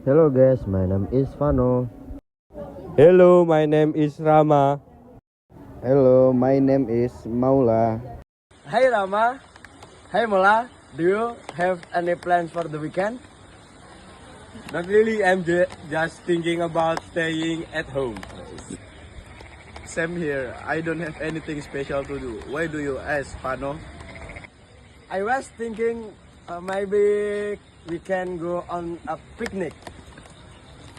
Hello guys, my name is Vano. Hello, my name is Rama. Hello, my name is Maula. Hey Rama, hey Mola, do you have any plans for the weekend? Not really, I'm just thinking about staying at home. Same here. I don't have anything special to do. Why do you ask, Pano? I was thinking maybe we can go on a picnic.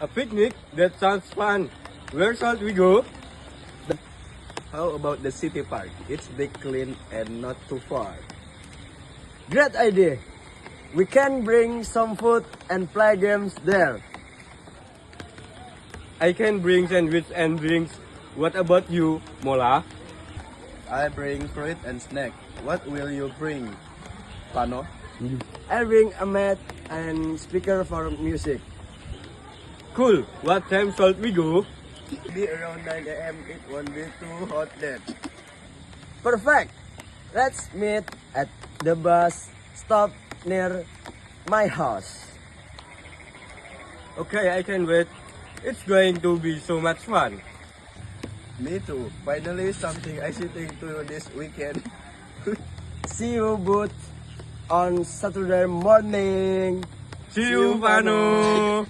A picnic? That sounds fun. Where shall we go? How about the city park? It's big, clean, and not too far. Great idea. We can bring some food and play games there. I can bring sandwich and drinks. What about you, Mola? I bring fruit and snack. What will you bring, Pano? I'll bring a mat and speaker for music. Cool. What time shall we go? Be around 9 a.m. It won't be too hot then. Perfect. Let's meet at the bus stop near my house. Okay, I can wait. It's going to be so much fun. Me too. Finally, something exciting to do this weekend. See you both on Saturday morning. See you, Vano.